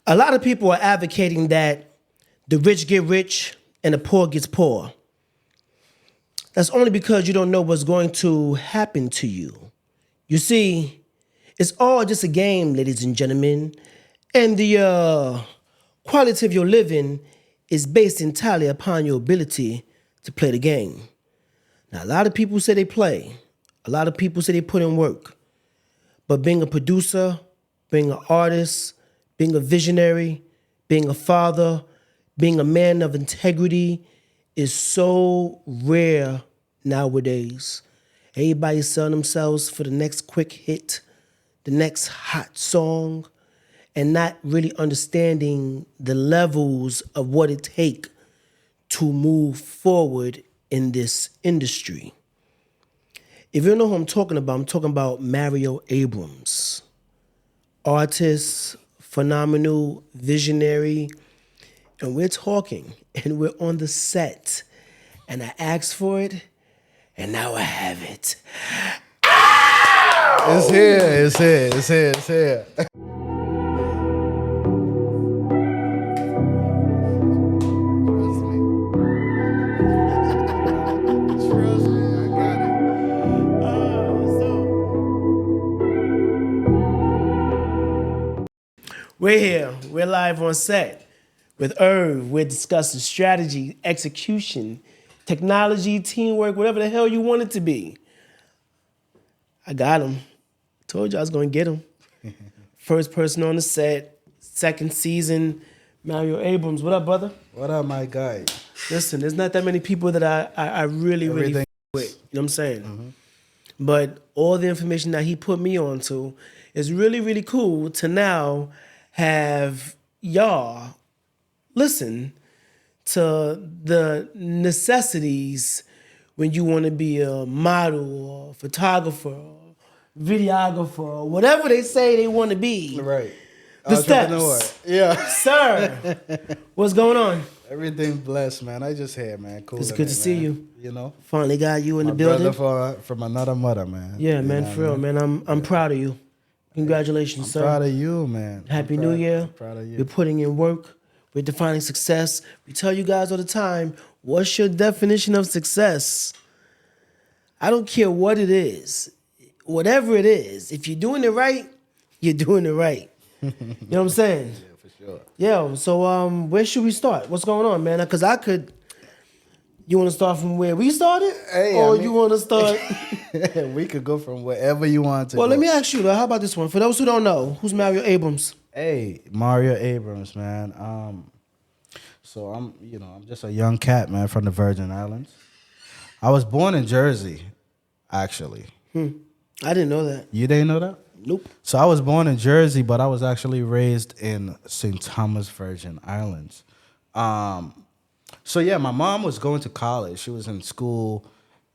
A lot of people are advocating that the rich get rich and the poor gets poor. That's only because you don't know what's going to happen to you. You see, it's all just a game, ladies and gentlemen, and the quality of your living is based entirely upon your ability to play the game. Now, a lot of people say they play. A lot of people say they put in work. But being a producer, being an artist, being a visionary, being a father, being a man of integrity is so rare nowadays. Everybody's selling themselves for the next quick hit, the next hot song, and not really understanding the levels of what it takes to move forward in this industry. If you don't know who I'm talking about Mario Abrams. Artist, phenomenal, visionary, and we're talking, and we're on the set, and I asked for it, and now I have it. It's here, it's here, it's here, it's here. Trust me, I got it. We're here. We're live on set with Irv. We're discussing strategy, execution, technology, teamwork, whatever the hell you want it to be. I got him. Told you I was going to get him. First person on the set, second season, Mario Abrams. What up, brother? What up, my guy? Listen, there's not that many people that I really Everything. f- with. You know what I'm saying? But all the information that he put me onto is really, really cool to now have y'all listen to the necessities when you want to be a model or photographer or videographer or whatever they say they want to be. Right. The Entrepreneur. steps. Yeah. Sir, what's going on? Everything blessed, man. I just here, man. Cool. It's good to see you. You know? Finally got you in My the building. brother from another mother, man. Yeah, You man, know for what I real, mean? man. I'm proud of you. Congratulations, I'm sir. proud of you, man. Happy I'm New proud- Year. I'm proud of you. We're putting in work. We're defining success. We tell you guys all the time, what's your definition of success? I don't care what it is. Whatever it is, if you're doing it right, you're doing it right. You know what I'm saying? Yeah, for sure. Yeah, so where should we start? What's going on, man? Because you want to start from where we started? Hey, or I mean- you want to start? We could go from wherever you want to Well, go. let me ask you, though, how about this one? For those who don't know, who's Mario Abrams? Hey, Mario Abrams, man. So I'm just a young cat, man, from the Virgin Islands. I was born in Jersey, actually. I didn't know that. You didn't know that? Nope. So I was born in Jersey, but I was actually raised in St. Thomas, Virgin Islands. So yeah, my mom was going to college. She was in school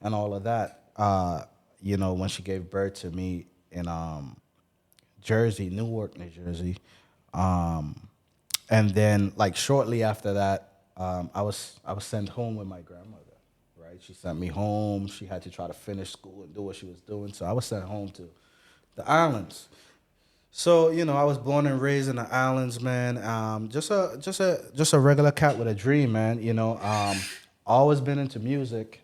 and all of that. When she gave birth to me in Jersey, Newark, New Jersey. And then like shortly after that, I was sent home with my grandmother. Right? She sent me home. She had to try to finish school and do what she was doing. So I was sent home to the islands. So, I was born and raised in the islands, man. Just a regular cat with a dream, man. Always been into music.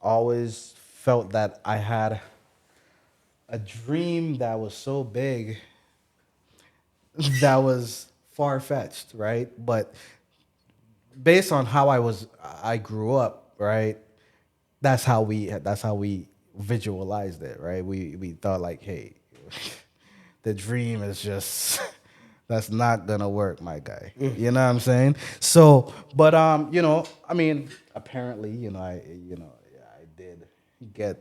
Always felt that I had a dream that was so big that was far-fetched, right? But based on how I grew up, right? That's how we visualized it, right? We thought like, hey, the dream is just that's not gonna work, my guy. You know what I'm saying? So, but apparently, I did get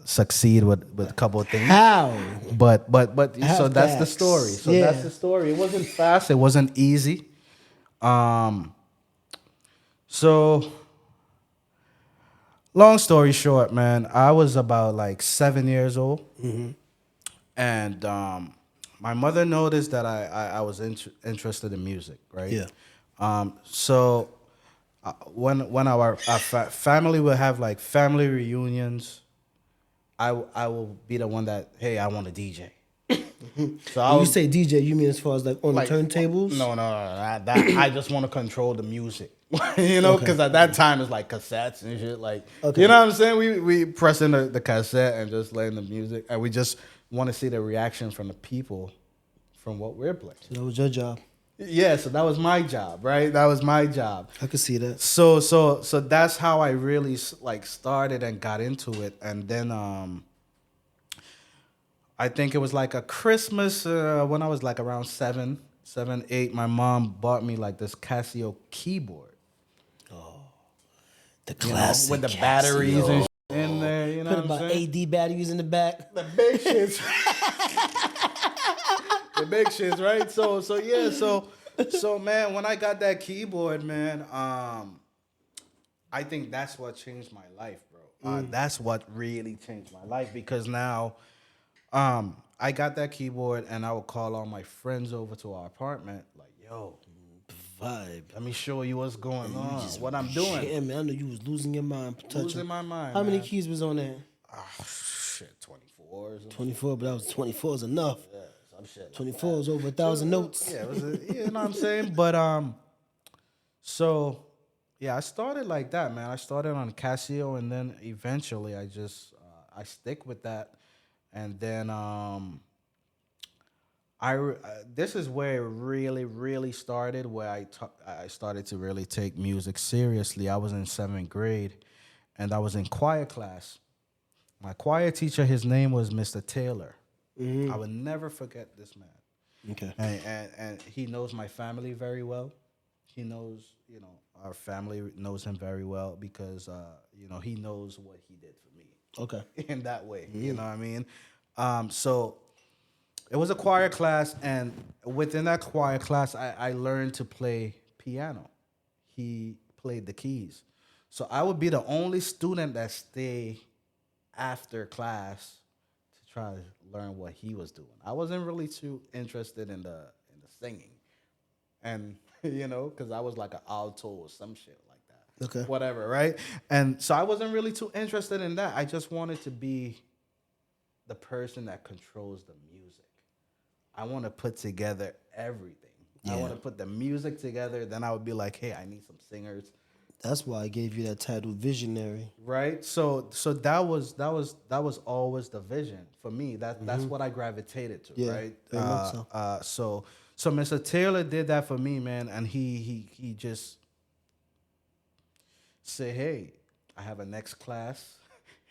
succeed with a couple of things. How? But so Have that's the facts. story. So Yeah. that's the story. It wasn't fast. It wasn't easy. So long story short, man, I was about like 7 years old, and my mother noticed that I was interested in music, right? Yeah. So when our family will have like family reunions, I will be the one that, hey, I want a DJ. So When you say DJ, you mean as far as like on the turntables? No. I just want to control the music, you know, because at that time it's like cassettes and shit. Like, you know what I'm saying? We press in the cassette and just letting the music, and we just want to see the reaction from the people from what we're playing. So that was your job. Yeah, so that was my job, right? That was my job. I could see that. So that's how I really like started and got into it, and then I think it was like a Christmas when I was like around 7, 8. My mom bought me like this Casio keyboard. The classic with the Casio. Batteries and shit in there. You know Put what I'm about saying? AD batteries in the back. The big shits. The big shits, right? So man, when I got that keyboard, man, I think that's what changed my life, bro. That's what really changed my life, because now I got that keyboard and I would call all my friends over to our apartment, like, yo, Vibe. let me show you what's going on, what I'm doing. Yeah, man, I know you was losing your mind. Losing my mind. How many keys was on there? Oh, shit, 24 or something. 24, but that was 24 is enough. Yeah, some shit. Like 24 is over 1,000 notes. Yeah, you know what I'm saying? But so yeah, I started like that, man. I started on Casio, and then eventually I just I stick with that, and then this is where it really started, where I started to really take music seriously. I was in 7th grade, and I was in choir class. My choir teacher, his name was Mr. Taylor. I would never forget this man. Okay. And he knows my family very well. He knows, you know, our family knows him very well, because, you know, he knows what he did for me. Okay. In that way, you know what I mean? So it was a choir class, and within that choir class, I learned to play piano. He played the keys. So I would be the only student that stay after class to try to learn what he was doing. I wasn't really too interested in the singing, and you know, because I was like an alto or some shit like that. Okay. Whatever, right? And so I wasn't really too interested in that. I just wanted to be the person that controls the music. I want to put together everything. I want to put the music together. Then I would be like, hey, I need some singers. That's why I gave you that title, visionary. Right. So that was always the vision for me. That's what I gravitated to. Yeah, right. very much So Mr. Taylor did that for me, man, and he just said, hey, I have a next class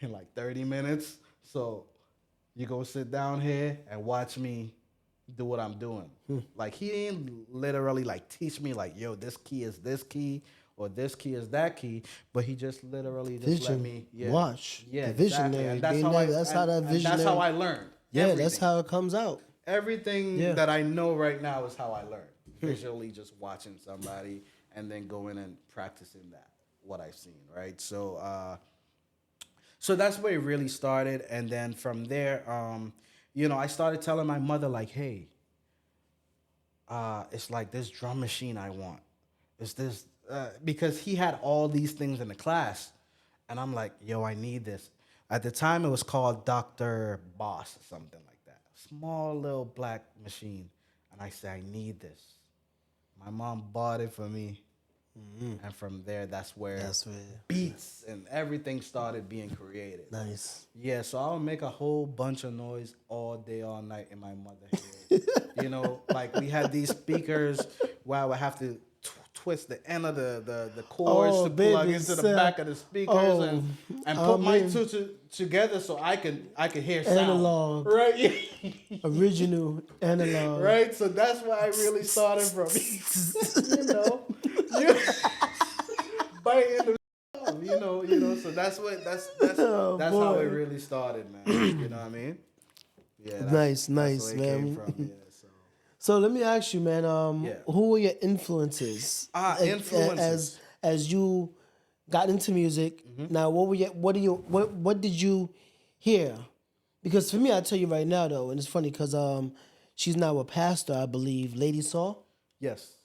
in like 30 minutes. So you go sit down here and watch me do what I'm doing. Like, he didn't literally like teach me like, yo, this key is this key, or this key is that key, but he just literally just let me watch. Yeah, the visionary. And That's how that visionary. That's how I learned. Yeah, everything. that's how it comes out. Everything that I know right now is how I learned. Visually, just watching somebody and then going and practicing what I've seen, right? So so that's where it really started, and then from there, you know, I started telling my mother like, hey, it's like this drum machine I want. It's this because he had all these things in the class, and I'm like, yo, I need this. At the time, it was called Dr. Boss or something like that. Small little black machine, and I said, I need this. My mom bought it for me, and from there, that's where beats and everything started being created. Nice. Yeah, so I would make a whole bunch of noise all day, all night in my mother's head. You know, like we had these speakers where I would have to twist the end of the cords to plug into the back of the speakers and put my two together so I could hear sound. Analog. Right? Original analog. Right? So that's where I really started from. You know? Biting the you know, so that's how it really started, man. You know what I mean? Yeah. Nice, that's where it man. came from, yeah, so let me ask you, man, who were your influences? Influences. As you got into music. Now, what did you hear? Because for me, I tell you right now though, and it's funny because she's now a pastor, I believe, Lady Saw. Yes.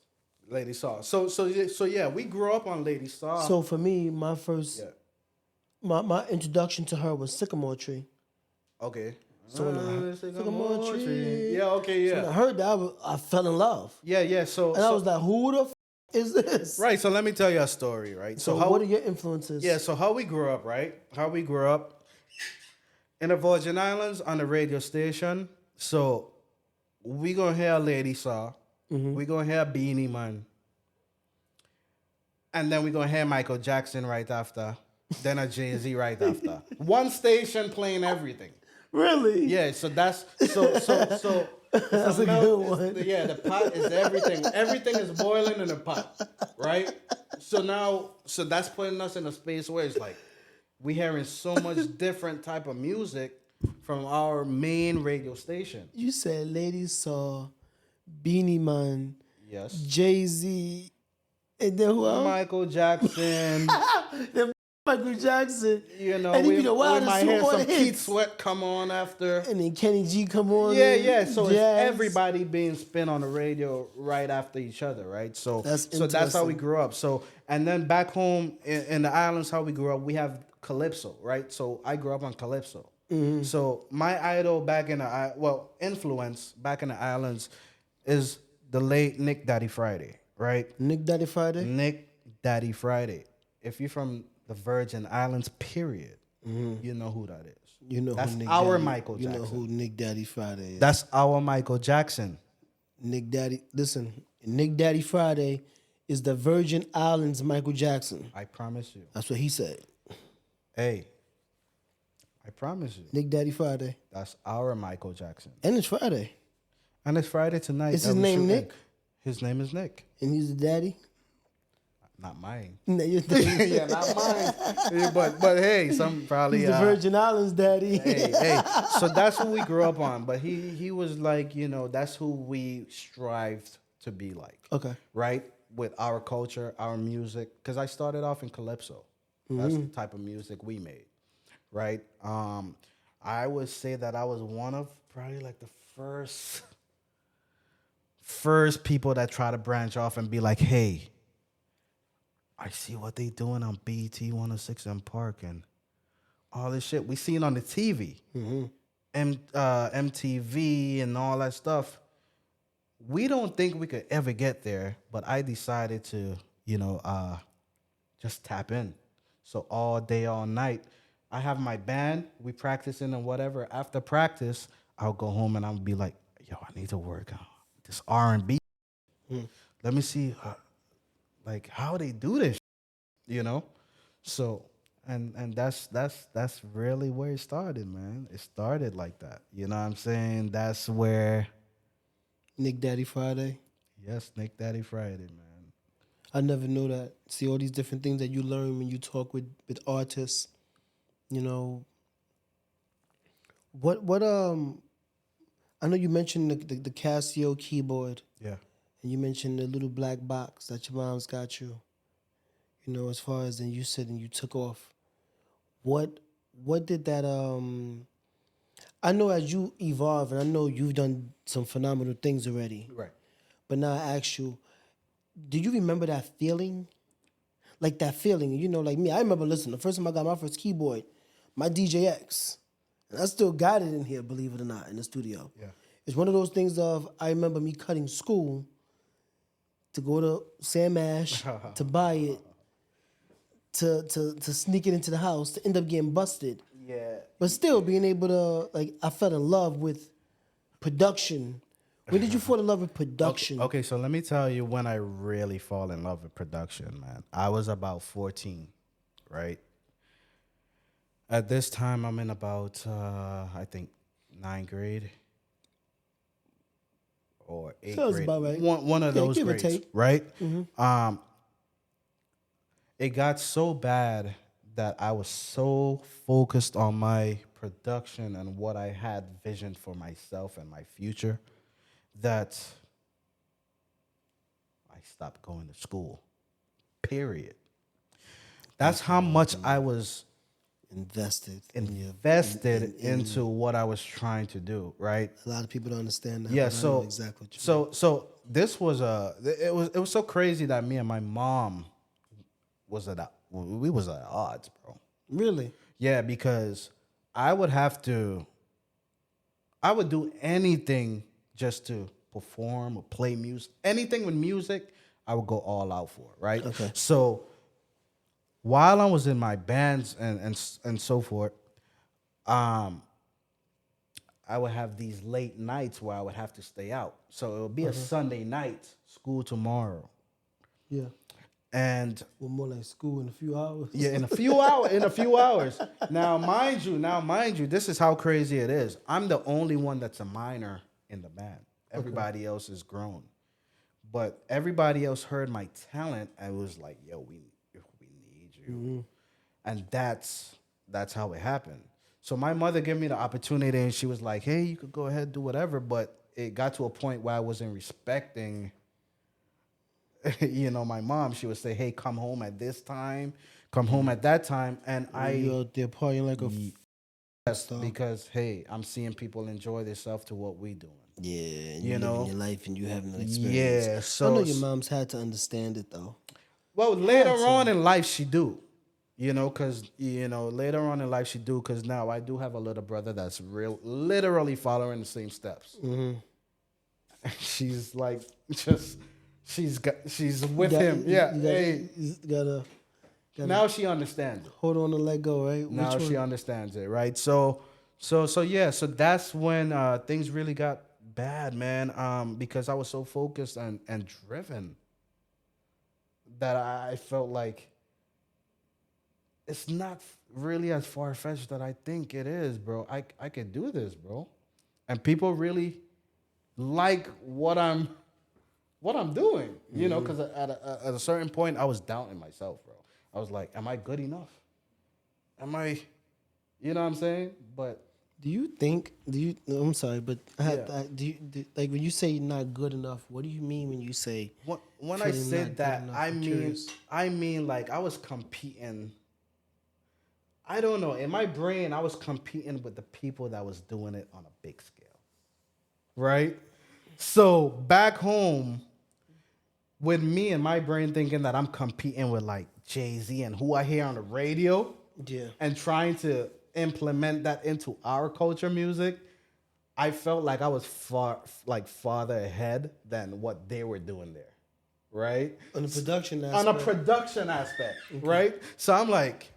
Lady Saw. So yeah, we grew up on Lady Saw. So for me, my first my introduction to her was Sycamore Tree. Okay. So when I, Sycamore tree. Yeah, okay, so when I heard that, I fell in love. Yeah. So And I was like, who the is this? right. So let me tell you a story, right? So how what are your influences? Yeah, so how we grew up, right? How we grew up in the Virgin Islands on the radio station. So we gonna hear Lady Saw. We gonna hear Beanie Man. And then we gonna hear Michael Jackson right after. Then a Jay-Z right after. One station playing everything. Really? Yeah, so that's so That's a good one. Yeah, the pot is everything. Everything is boiling in the pot, right? So that's putting us in a space where it's like we hearing so much different type of music from our main radio station. You said Lady Saw, Beanie Man, Yes. Jay-Z, and then who else? Michael Jackson. Then Michael Jackson. You know, and we wild might hear some hits. Keith Sweat come on after. And then Kenny G come on. Yeah. So jazz. it's everybody being spin on the radio right after each other, right? So that's how we grew up. So and then back home in the islands, how we grew up, we have calypso, right? So I grew up on calypso. So my idol back in influence back in the islands is the late Nick Daddy Friday, right? Nick Daddy Friday. Nick Daddy Friday. If you're from the Virgin Islands, period, you know who that is. You know that's who Nick our Daddy, Michael Jackson. You know who Nick Daddy Friday is. That's our Michael Jackson. Nick Daddy. Listen, Nick Daddy Friday is the Virgin Islands Michael Jackson. I promise you. That's what he said. Hey, I promise you. Nick Daddy Friday. That's our Michael Jackson. And it's Friday. And it's Friday tonight. Is his name Nick? His name is Nick. And he's the daddy? Not mine. No, yeah, not mine. But hey, some probably he's the Virgin Islands daddy. hey. So that's who we grew up on. But he was like, that's who we strived to be like. Okay. Right? With our culture, our music. Because I started off in calypso. That's the type of music we made. Right? I would say that I was one of probably like the first people that try to branch off and be like, hey, I see what they doing on BET 106 and Park and all this shit. We seen on the TV, MTV and all that stuff. We don't think we could ever get there, but I decided to, just tap in. So all day, all night, I have my band. We practicing and whatever. After practice, I'll go home and I'll be like, yo, I need to work on this R&B. Let me see. How they do this, So, and that's really where it started, man. It started like that. You know what I'm saying? That's where Nick Daddy Friday. Yes, Nick Daddy Friday, man. I never knew that. See all these different things that you learn when you talk with artists. What I know you mentioned the Casio keyboard. Yeah. And you mentioned the little black box that your mom's got you. As far as then you said and you took off. What did that I know as you evolve, and I know you've done some phenomenal things already. Right. But now I ask you, do you remember that feeling? Like that feeling, like me, I remember listening. The first time I got my first keyboard, my DJX, and I still got it in here, believe it or not, in the studio. Yeah. It's one of those things of, I remember me cutting school to go to Sam Ash, to buy it, to sneak it into the house, to end up getting busted. Yeah. But still being able to, I fell in love with production. When did you fall in love with production? Okay, so let me tell you when I really fall in love with production, man. I was about 14, right? At this time, I'm in about, I think, 9th grade or 8th Sounds grade. about right. One of those give or grades, take. right? It got so bad that I was so focused on my production and what I had visioned for myself and my future that I stopped going to school. Period. That's how much I was invested into what I was trying to do, right? A lot of people don't understand that. Yeah, but I know so exactly what you mean. so this was it was so crazy that me and my mom was at odds, bro. Really? Yeah, because I would have to I would do anything just to perform or play music. Anything with music, I would go all out for, right? Okay. So while I was in my bands and so forth, um, I would have these late nights where I would have to stay out. So it would be a Sunday night, school tomorrow. Yeah. And Well, more like school in a few hours. yeah, in a few hours, Now, mind you, this is how crazy it is. I'm the only one that's a minor in the band. Everybody else is grown. But everybody else heard my talent and was like, yo, we need you. And that's how it happened. So my mother gave me the opportunity and she was like, hey, you could go ahead, do whatever. But it got to a point where I wasn't respecting my mom. She would say, hey, come home at this time, come home at that time. And You out there partying like a yes, because, hey, I'm seeing people enjoy themselves to what we doing. yeah, and You you know? living your life and you having an experience. Yeah, I so know your mom's had to understand it though. well, later on in life, she do. Because later on in life she do. Because now I do have a little brother that's literally following the same steps. She's like she's with him. Yeah. You gotta Now she understands it. hold on and let go, right? Now she understands it, right? So yeah. So that's when things really got bad, man. Because I was so focused and driven that I felt like it's not really as far-fetched that I think it is, bro. I could do this, bro. And people really like what I'm doing, because at a certain point I was doubting myself, bro. I was like, am I good enough? Am I, you know what I'm saying? But I'm sorry, but like when you say you're not good enough, what do you mean when you say when I feeling said not that, good enough? I I'm mean curious. like I was competing. I don't know. In my brain, I was competing with the people that was doing it on a big scale. Right? So back home, with me and my brain thinking that I'm competing with like Jay-Z and who I hear on the radio, Yeah. and trying to implement that into our culture music, I felt like I was farther ahead than what they were doing there. Right? On the production aspect. On a production aspect, right? So I'm like,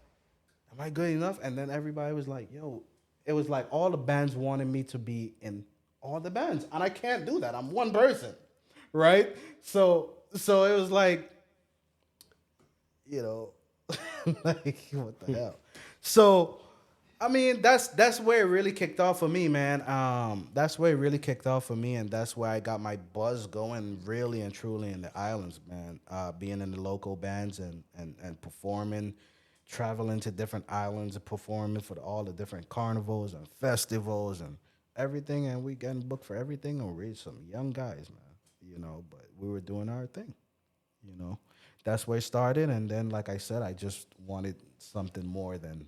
am I good enough? And then everybody was like, yo, it was like all the bands wanted me to be in all the bands. And I can't do that. I'm one person, right? So it was like, like, what the hell? So, I mean, that's where it really kicked off for me, man. That's where it really kicked off for me, and that's where I got my buzz going really and truly in the islands, man. Being in the local bands and performing, traveling to different islands and performing for all the different carnivals and festivals and everything, and we getting booked for everything, and we're some young guys, man. But we were doing our thing. That's where it started, and then, like I said, I just wanted something more than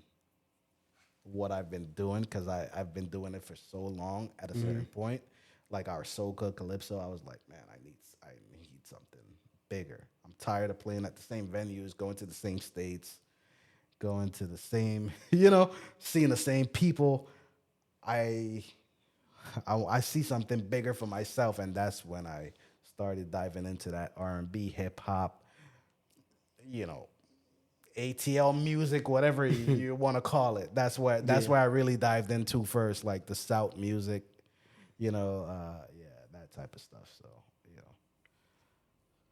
what I've been doing, because I've been doing it for so long. At a certain point, like our soca calypso, I was like, man, I need something bigger. I'm tired of playing at the same venues, going to the same states, going to the same, seeing the same people. I see something bigger for myself, and that's when I started diving into that R&B, hip-hop, ATL music, whatever you want to call it. That's where I really dived into first, like the South music, that type of stuff.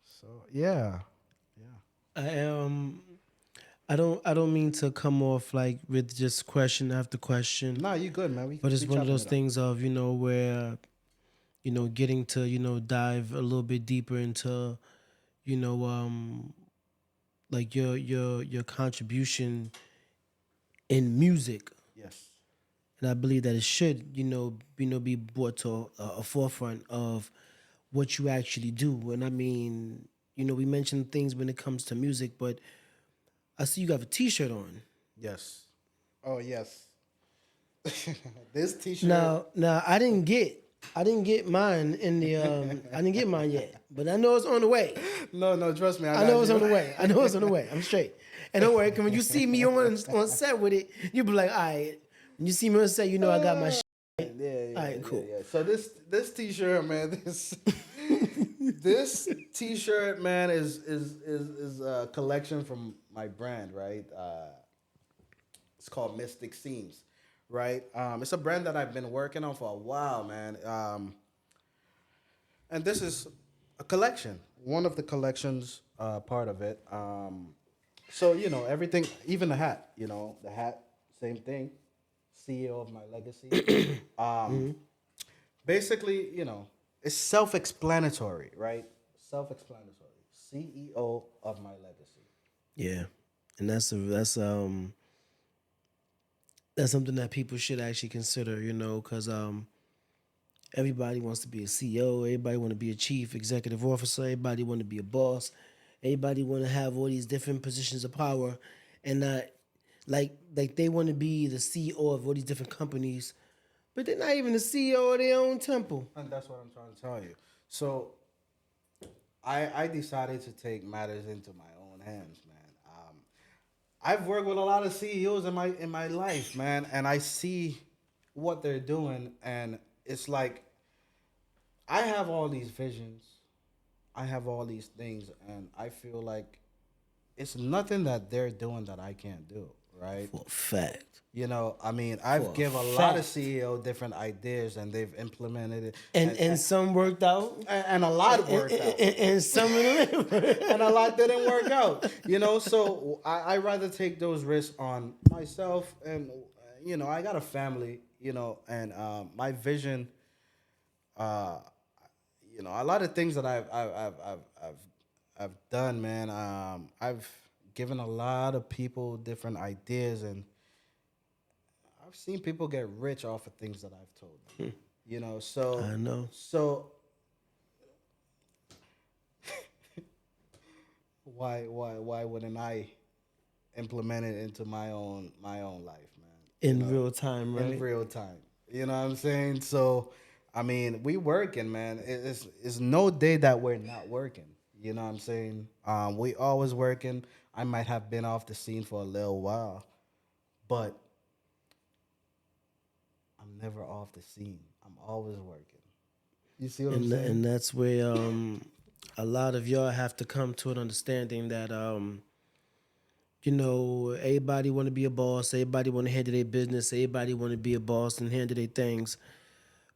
So yeah. I don't mean to come off like with just question after question. No, you good, man. But it's one of those things of, where, getting to, dive a little bit deeper into, like your contribution in music. Yes. And I believe that it should, be brought to a forefront of what you actually do. And I mean, we mentioned things when it comes to music, but I see you have a T-shirt on. Yes. Oh, yes. This T-shirt. Now I didn't get mine in the. I didn't get mine yet, but I know it's on the way. No, trust me. I know it's on the way. I'm straight. And don't worry, 'cause when you see me on set with it, you be like, all right. When you see me on set, I got my shit. Yeah. All right, cool. Yeah. So this T-shirt, man, this T-shirt, man, is a collection from my brand, right? It's called Mystic Seams, right? It's a brand that I've been working on for a while, man. And this is a collection, one of the collections, part of it. So everything, even the hat, the hat, same thing. CEO of my legacy. Basically, it's self-explanatory, right? Self-explanatory. CEO of my legacy. Yeah, and that's something that people should actually consider, because everybody wants to be a CEO, everybody want to be a chief executive officer, everybody want to be a boss, everybody want to have all these different positions of power, and like they want to be the CEO of all these different companies, but they're not even the CEO of their own temple. And that's what I'm trying to tell you. So I decided to take matters into my own hands, man. I've worked with a lot of CEOs in my life, man, and I see what they're doing, and it's like I have all these visions, I have all these things, and I feel like it's nothing that they're doing that I can't do, right? For a fact. I mean, I've For a give a lot of fact. CEO different ideas, and they've implemented it, And some worked out, and a lot worked out. and some of them. And a lot didn't work out. So I rather take those risks on myself, and I got a family, and my vision, a lot of things that I've done, man. I've given a lot of people different ideas, and I've seen people get rich off of things that I've told them. So I know. So why wouldn't I implement it into my own life, man? In real time, right? In real time. You know what I'm saying? So I mean, we working, man. It's no day that we're not working. You know what I'm saying? We always working. I might have been off the scene for a little while, but I'm never off the scene. I'm always working. You see what I'm saying? And that's where a lot of y'all have to come to an understanding that everybody want to be a boss, everybody want to handle their business, everybody want to be a boss and handle their things,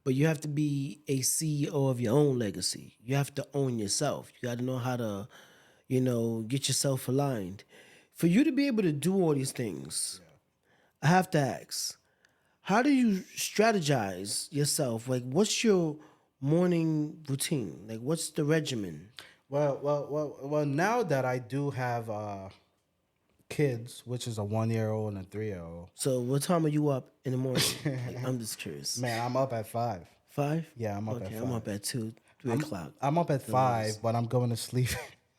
but you have to be a CEO of your own legacy. You have to own yourself. You got to know how to, get yourself aligned. For you to be able to do all these things, I have to ask, how do you strategize yourself? Like, what's your morning routine? Like, what's the regimen? Well. Now that I do have kids, which is a 1-year-old and a 3-year-old. So, what time are you up in the morning? Like, I'm just curious. Man, I'm up at 5. 5? Yeah, I'm up at 5. I'm up at 2, 3 o'clock. I'm up at 5, but I'm going to sleep.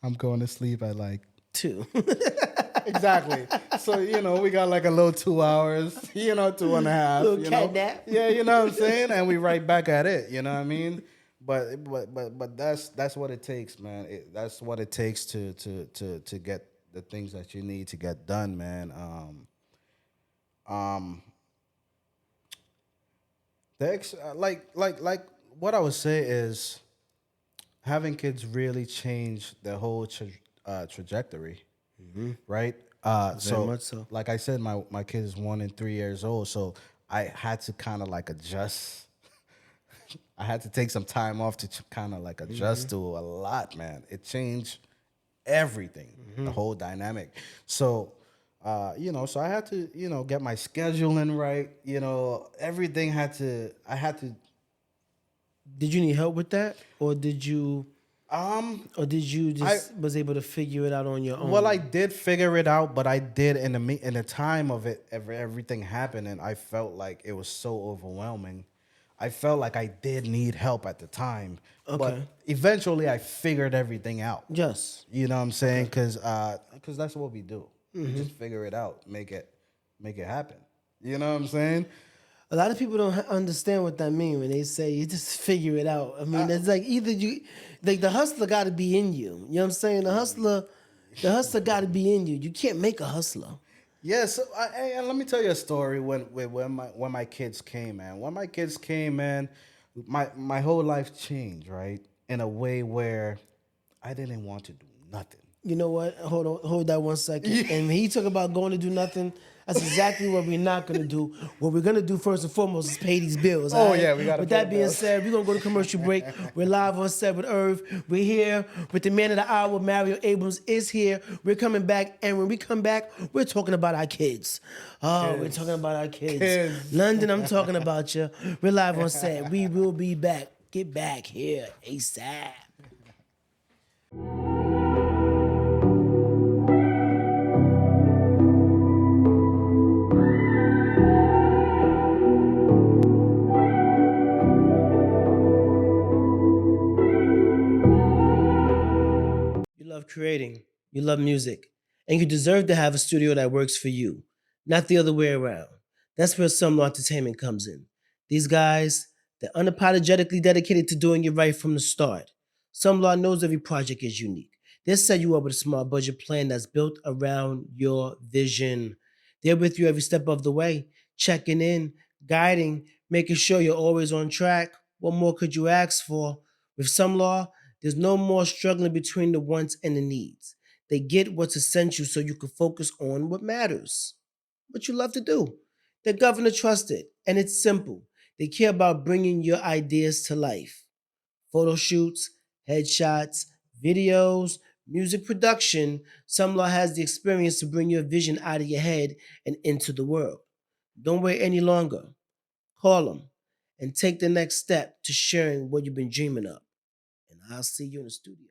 I'm going to sleep at like 2. Exactly. So, we got like a little 2 hours, 2.5. Little cat nap. Yeah, you know what I'm saying? And we right back at it, you know what I mean? But that's what it takes, man. That's what it takes to get the things that you need to get done, man. Like what I would say is having kids really changed the whole trajectory, right? Very much so. Like I said, my kid is 1 and 3 years old, so I had to kind of like adjust. I had to take some time off to kind of like adjust to a lot, man. It changed everything, the whole dynamic. So, so I had to, get my scheduling right. Everything I had to. Did you need help with that, or did you just was able to figure it out on your own? Well, I did figure it out, but I did in the time of it, everything happened, and I felt like it was so overwhelming. I felt like I did need help at the time, but eventually I figured everything out. Yes, You know what I'm saying? Because that's what we do. We just figure it out, make it happen. You know what I'm saying? a lot of people don't understand what that means when they say you just figure it out. I mean, it's like either the hustler got to be in you. You know what I'm saying? The hustler got to be in you. You can't make a hustler. Yeah, so and let me tell you a story when my kids came, man. When my kids came, man, my whole life changed, right? In a way where I didn't want to do nothing. You know what? Hold on, hold that 1 second. And when he talk about going to do nothing, that's exactly what we're not gonna do. What we're gonna do first and foremost is pay these bills. All Oh right. yeah, we gotta With pay the that being bills. said, we're gonna go to commercial break. We're live on set with Irv. We're here with the man of the hour. Mario Abrams is here. We're coming back, and when we come back, we're talking about our kids. Oh, we're Kids. talking about our kids. Kids. London, I'm talking about you. We're live on set. We will be back. Get back here ASAP. You love creating, you love music, and you deserve to have a studio that works for you, not the other way around. That's where Some Law Entertainment comes in. These guys, they're unapologetically dedicated to doing it right from the start. Some Law knows every project is unique. They'll set you up with a smart budget plan that's built around your vision. They're with you every step of the way, checking in, guiding, making sure you're always on track. What more could you ask for? With Some Law, there's no more struggling between the wants and the needs. They get what's essential so you can focus on what matters, what you love to do. They're governor trusted, and it's simple. They care about bringing your ideas to life. Photo shoots, headshots, videos, music production. Sumlaw has the experience to bring your vision out of your head and into the world. Don't wait any longer. Call them and take the next step to sharing what you've been dreaming of. And I'll see you in the studio.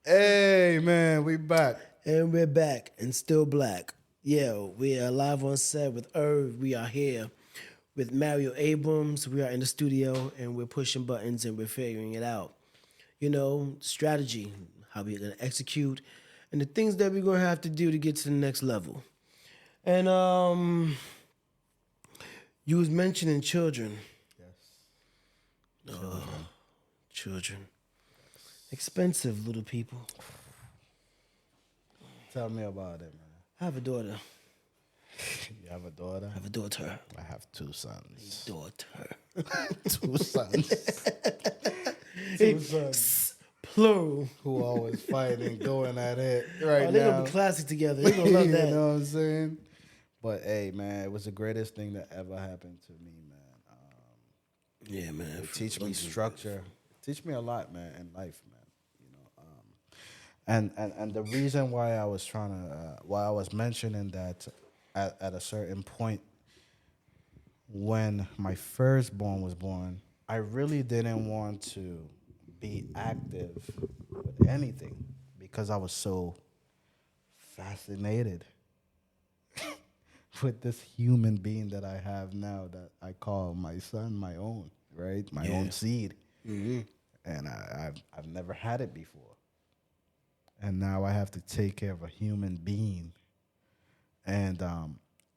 Hey man, we back. And we're back and still black. Yeah, we are live on set with Irv. We are here with Mario Abrams. We are in the studio and we're pushing buttons and we're figuring it out. You know, strategy, how we're gonna execute, and the things that we're gonna have to do to get to the next level. And you was mentioning children. Yes. Children. Expensive little people. Tell me about it, man. I have a daughter. You have a daughter? I have a daughter. I have two sons. Daughter. Two sons. Two sons. Plural. Who always fighting, going at it right Oh, they're now. gonna be classic together. They're gonna love You that. know what I'm saying? But hey, man, it was the greatest thing that ever happened to me, man. Yeah, man. It teach me structure. It teach me a lot, man, in life, man. You know, and the reason why I was trying to, why I was mentioning that at a certain point when my firstborn was born, I really didn't want to be active with anything because I was so fascinated with this human being that I have now that I call my son my own, right? My own seed. Mm-hmm. And I've never had it before. And now I have to take care of a human being. And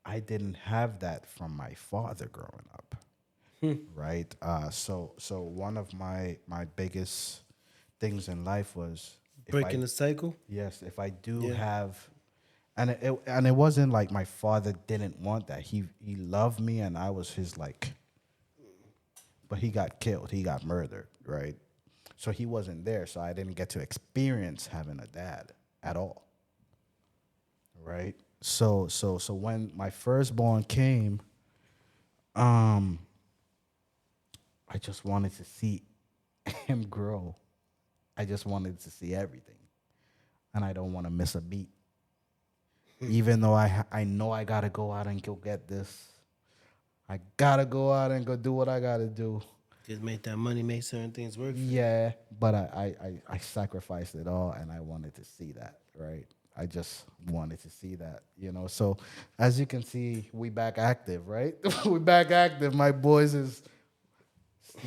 I didn't have that from my father growing up, right? So one of my biggest things in life was Breaking the cycle. yes, if I do have, and it wasn't like my father didn't want that. He loved me, and I was his like. But he got killed. He got murdered, right? So he wasn't there. So I didn't get to experience having a dad at all, right? So when my firstborn came, I just wanted to see him grow. I just wanted to see everything, and I don't want to miss a beat. Even though I know I gotta go out and go get this, I gotta go out and go do what I gotta do. Just make that money, make certain things work. Yeah, but I sacrificed it all, and I wanted to see that, right? I just wanted to see that, you know. So as you can see, we back active, right? We back active. My boys is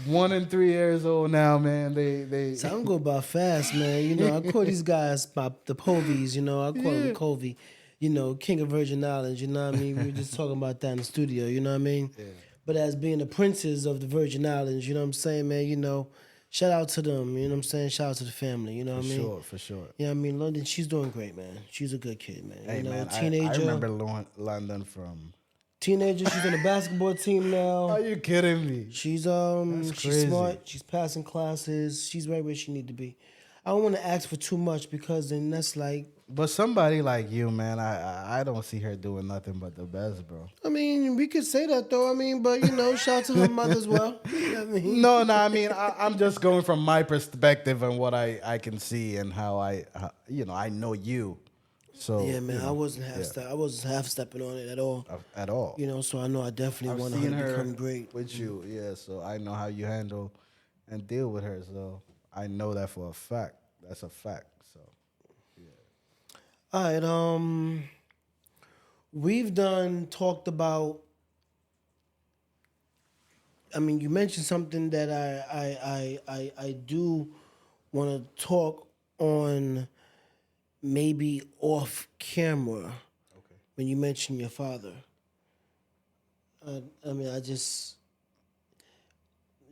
1 and 3 years old now, man. They Time go by fast, man. You know, I call these guys the Povies, you know, I call him yeah. Covey, you know, King of Virgin Islands, you know what I mean? We were just talking about that in the studio, you know what I mean? Yeah. But as being the princes of the Virgin Islands, you know what I'm saying, man, you know, shout out to them, you know what I'm saying? Shout out to the family, you know what I mean? For sure. Yeah, I mean, London, she's doing great, man. She's a good kid, man. Hey you know, man, I teenager. remember London from. Teenager, she's on the basketball team now. Are you kidding me? She's That's she's crazy. smart. She's passing classes. She's right where she need to be. I don't want to ask for too much because then that's like. But somebody like you, man, I don't see her doing nothing but the best, bro. I mean, we could say that though. I mean, but you know, shout out to her mother as well. You know what I mean? No, I mean, I'm just going from my perspective and what I can see and how I know you. So Yeah, man, you know, I wasn't I wasn't half stepping on it at all. at all. You know, so I know I definitely I've want her seen to her become great. with you, yeah. So I know how you handle and deal with her. So I know that for a fact. That's a fact. So All right, we've talked about. I mean, you mentioned something that I do want to talk on, maybe off camera. okay. When you mentioned your father, I mean, I just,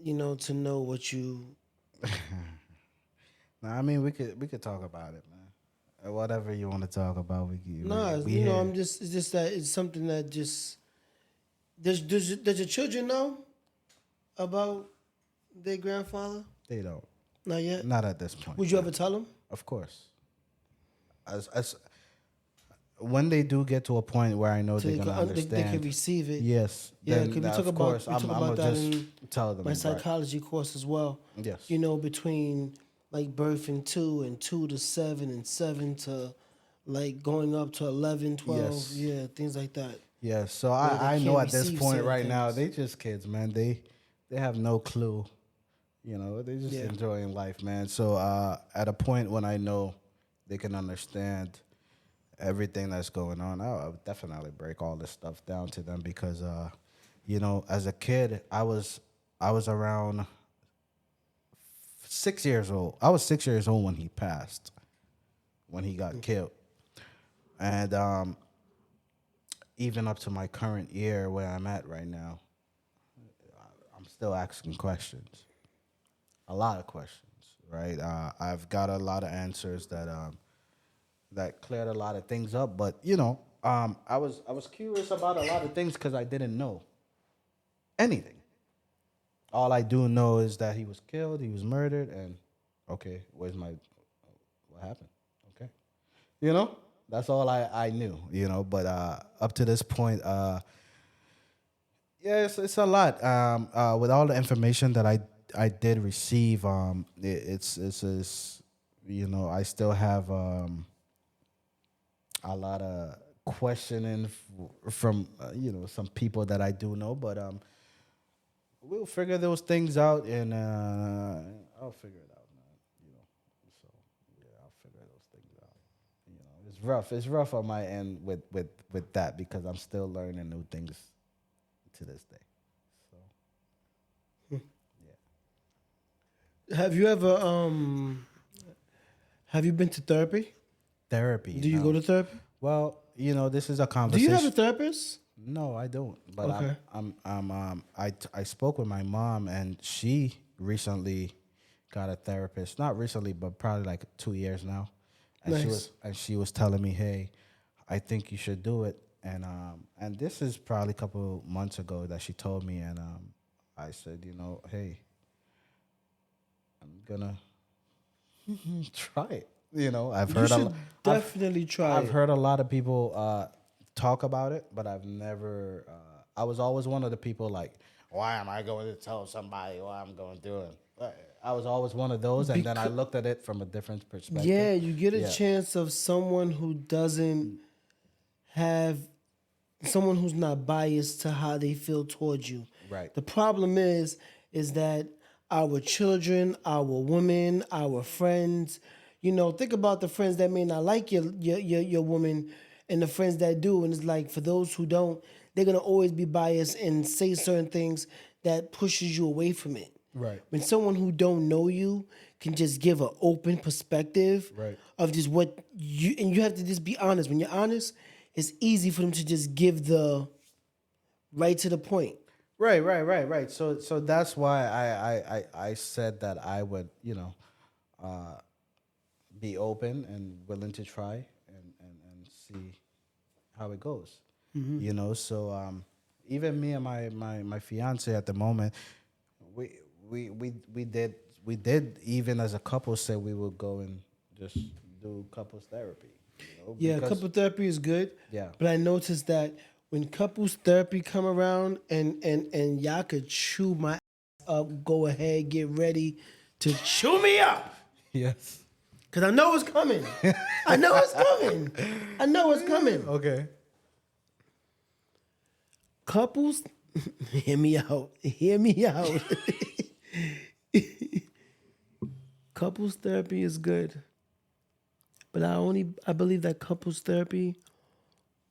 you know, to know what you. Nah, I mean, we could talk about it, man. Whatever you want to talk about, Nah, we you know, here. it's just that it's something that just. Does your children know about their grandfather? They don't. Not yet. Not at this point. Would you no. ever tell them? Of course. As when they do get to a point where I know So they're gonna they understand, can receive it. yes, Yeah, then because that, of course I'm talk gonna about that just in tell them. my right. psychology course as well. Yes. You know, between like birth and 2 and 2 to 7 and 7 to like going up to 11, 12. Yes. Yeah, things like that. Yeah, so Where they I know can't at this receive point certain right now things. they just kids, man. They have no clue. You know, they just Yeah. enjoying life, man. So at a point when I know they can understand everything that's going on, I'll definitely break all this stuff down to them because you know, as a kid, I was around 6 years old. I was 6 years old when he passed, when he got killed, and even up to my current year where I'm at right now, I'm still asking questions, a lot of questions, right? I've got a lot of answers that cleared a lot of things up, but you know, I was curious about a lot of things because I didn't know anything. All I do know is that he was killed, he was murdered, and okay, what happened? Okay, you know, that's all I knew, you know. But up to this point, yeah, it's a lot. With all the information that I did receive, it's you know, I still have a lot of questioning from you know, some people that I do know, but we'll figure those things out, and I'll figure it out, man. You know, so yeah, I'll figure those things out. You know, it's rough. It's rough on my end with that because I'm still learning new things to this day. So yeah, Have you ever have you been to therapy? therapy. Do you go to therapy? Well, you know, this is a Do conversation. you have a therapist? No, I don't. But Okay. I spoke with my mom, and she recently got a therapist. Not recently, but probably like 2 years now. And Nice. she was telling me, hey, I think you should do it. And this is probably a couple months ago that she told me, and I said, you know, hey, I'm gonna try it. You know, You should definitely try I've it. heard a lot of people talk about it, but I've never. I was always one of the people like, why am I going to tell somebody what I'm going through? And I was always one of those, and then I looked at it from a different perspective. Yeah, you get a Yeah. chance of someone who doesn't have someone who's not biased to how they feel towards you. Right. The problem is that our children, our women, our friends, you know, think about the friends that may not like your woman and the friends that do. And it's like for those who don't, they're gonna always be biased and say certain things that pushes you away from it. Right. When someone who don't know you can just give an open perspective Right. of just what you, and you have to just be honest. When you're honest, it's easy for them to just give the right to the point. Right. So that's why I said that I would, be open and willing to try and see how it goes. So even me and my fiance at the moment, we we did even as a couple say we would go and just do couples therapy. Yeah, Because couple therapy is good. Yeah. But I noticed that when couples therapy come around and y'all could chew my ass up, go ahead, get ready to chew me up. Yes. Cause I know it's coming. I know it's coming. I know it's coming. Okay. Couples, hear me out. Hear me out. Couples therapy is good. But I believe that couples therapy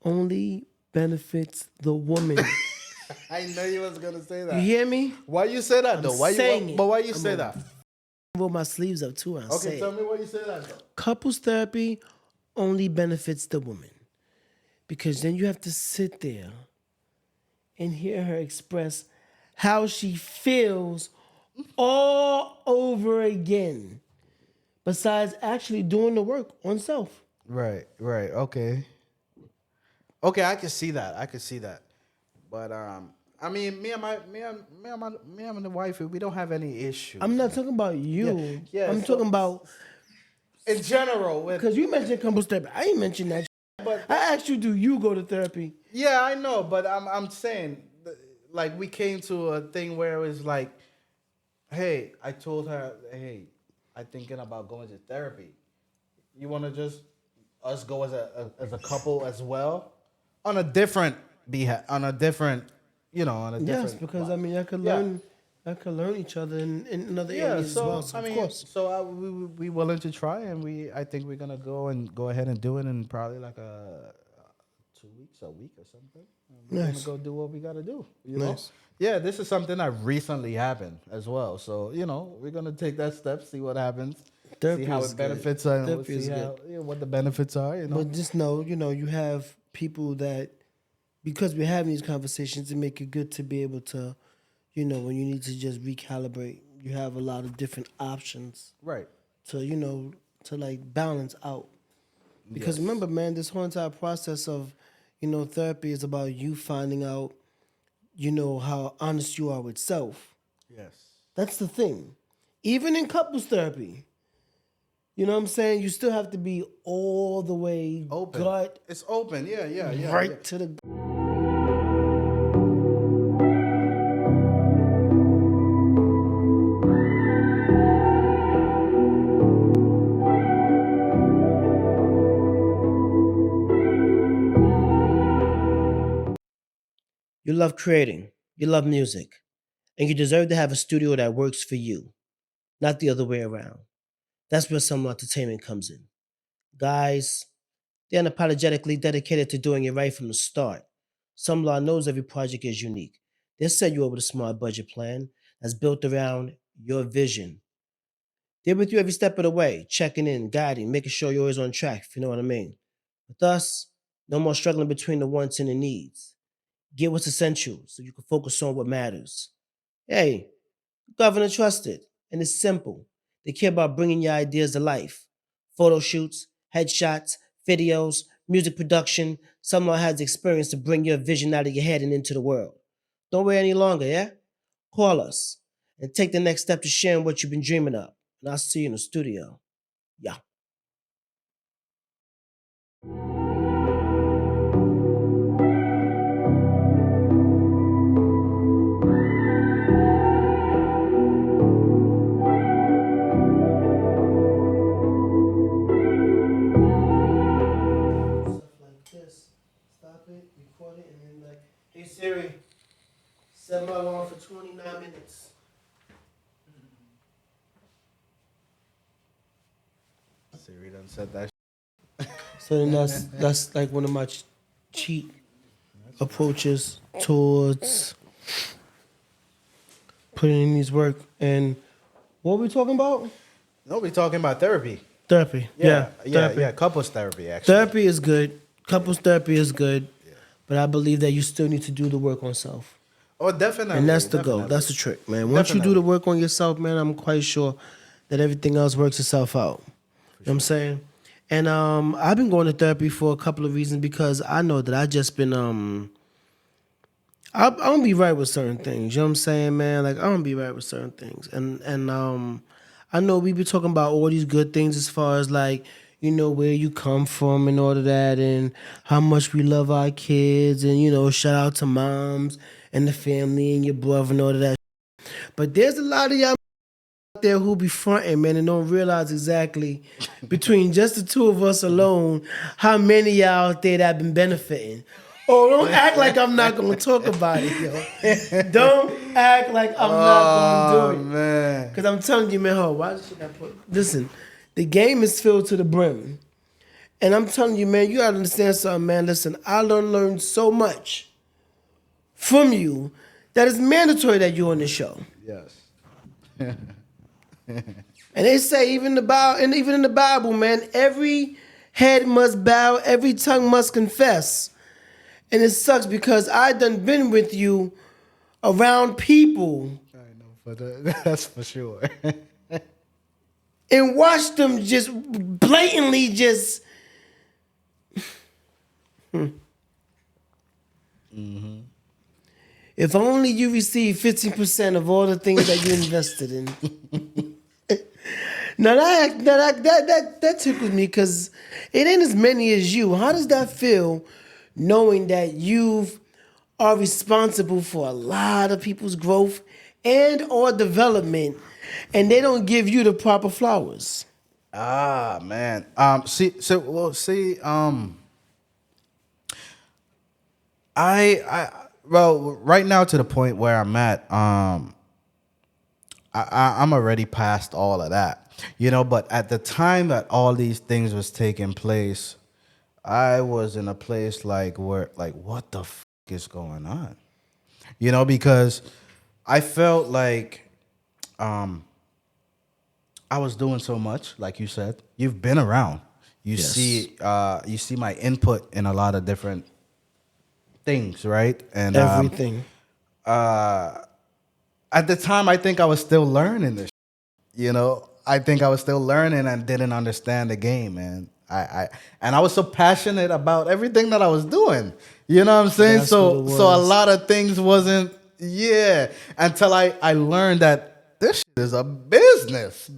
only benefits the woman. I know you was gonna say that. You hear me? Why you say that though? Why saying you? it. But why you I'm say a- that? Roll my sleeves up too. I say Okay, tell it. me why you say that though. Couples therapy only benefits the woman because then you have to sit there and hear her express how she feels all over again. Besides actually doing the work on self. Right. Okay. Okay, I can see that. But I mean, me and my wife, we don't have any issues. I'm not talking about you. Yeah, I'm so- talking about in general. because you mentioned couples therapy. I ain't mentioned that. But I asked you, do you go to therapy? yeah, I know, but I'm saying, like, we came to a thing where it was like, hey, I told her, hey, I'm thinking about going to therapy. You want to just us go as a couple as well, on a different on a different, on a different. Yes, because I mean, I could learn each other in other Yeah, areas so as well. So I of mean, course, we willing to try, and I think we're gonna go ahead and do it in probably like 2 weeks, a week or something. And we're Nice. gonna go do what we gotta do. Nice. Yeah, this is something that recently happened as well. So we're gonna take that step, see what happens, Therapy see how is it good. benefits, and we'll Therapy is see good. what the benefits are. but just know, you have people that because we're having these conversations, it make it good to be able to, when you need to just recalibrate, you have a lot of different options Right. to, to like balance out. Because Yes. remember, man, this whole entire process of, therapy is about you finding out, how honest you are with self. Yes. That's the thing. Even in couples therapy, you know what I'm saying? You still have to be all the way Open. gut It's open. Yeah. right Yeah. to the. You love creating, you love music, and you deserve to have a studio that works for you, not the other way around. That's where Summer Entertainment comes in. Guys, they're unapologetically dedicated to doing it right from the start. Some Law knows every project is unique. They'll send you over the smart budget plan that's built around your vision. They're with you every step of the way, checking in, guiding, making sure you're always on track, if you know what I mean. With us, no more struggling between the wants and the needs. Get what's essential so you can focus on what matters. Hey, Governor trusted, and it's simple. They care about bringing your ideas to life. Photo shoots, headshots, videos, music production. Someone has the experience to bring your vision out of your head and into the world. Don't wait any longer, yeah? Call us and take the next step to sharing what you've been dreaming of. And I'll see you in the studio. Yeah. Stuff like this. Stop it, record it, and then like, hey Siri, set my alarm for 29 minutes. Siri done said that. So then that's like one of my cheat approaches towards putting in these work. And what are we talking about? No, we're talking about therapy. Therapy. Yeah. Therapy. Yeah. Couples therapy, actually. Therapy is good. Couples therapy is good. But I believe that you still need to do the work on self. Oh, definitely. And that's the goal. That's the trick, man. Once you do the work on yourself, man, I'm quite sure that everything else works itself out. You know what I'm saying? And I've been going to therapy for a couple of reasons because I know that I just been I don't be right with certain things. You know what I'm saying, man? Like I don't be right with certain things. And I know we be talking about all these good things as far as like, you know, where you come from and all of that and how much we love our kids and, you know, shout out to moms and the family and your brother and all of that. But there's a lot of y'all out there who be fronting, man, and don't realize exactly between just the two of us alone how many y'all out there that have been benefiting. Oh, don't act like I'm not gonna talk about it, yo. Don't act like I'm not gonna do it. Man. Because I'm telling you, man, why should I put... Listen, the game is filled to the brim. And I'm telling you, man, you gotta understand something, man. Listen, I learned so much from you that it's mandatory that you're on the show. Yes. And they say even in the Bible, man, every head must bow, every tongue must confess. And it sucks because I done been with you around people. I know, but that's for sure. And watch them just blatantly just... Mm-hmm. If only you received 15% of all the things that you invested in. Now that tickles me because it ain't as many as you. How does that feel knowing that you are responsible for a lot of people's growth and or development and they don't give you the proper flowers? Ah, man. Well, right now to the point where I'm at, I'm already past all of that, you know. But at the time that all these things was taking place, I was in a place like where, like, what the f is going on, you know? Because I felt like, I was doing so much, like you said. You've been around. You see my input in a lot of different things, right? And Everything. At the time, I think I was still learning this. You know, I think I was still learning and didn't understand the game, man. I was so passionate about everything that I was doing. You know what I'm saying? That's So what it was. a lot of things wasn't until I learned that this shit is a business.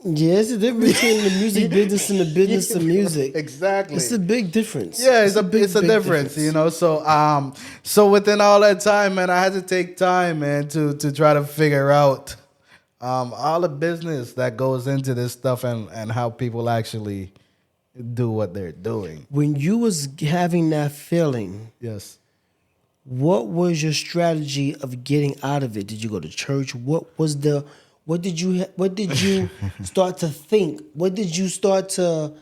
Yeah, it's the difference between the music business and the business of music. Exactly. It's a big difference. Yeah, it's a difference, you know. So within all that time, man, I had to take time, man, to try to figure out all the business that goes into this stuff and how people actually do what they're doing. When you was having that feeling, Yes. what was your strategy of getting out of it? Did you go to church? What did you start to think? What did you start to...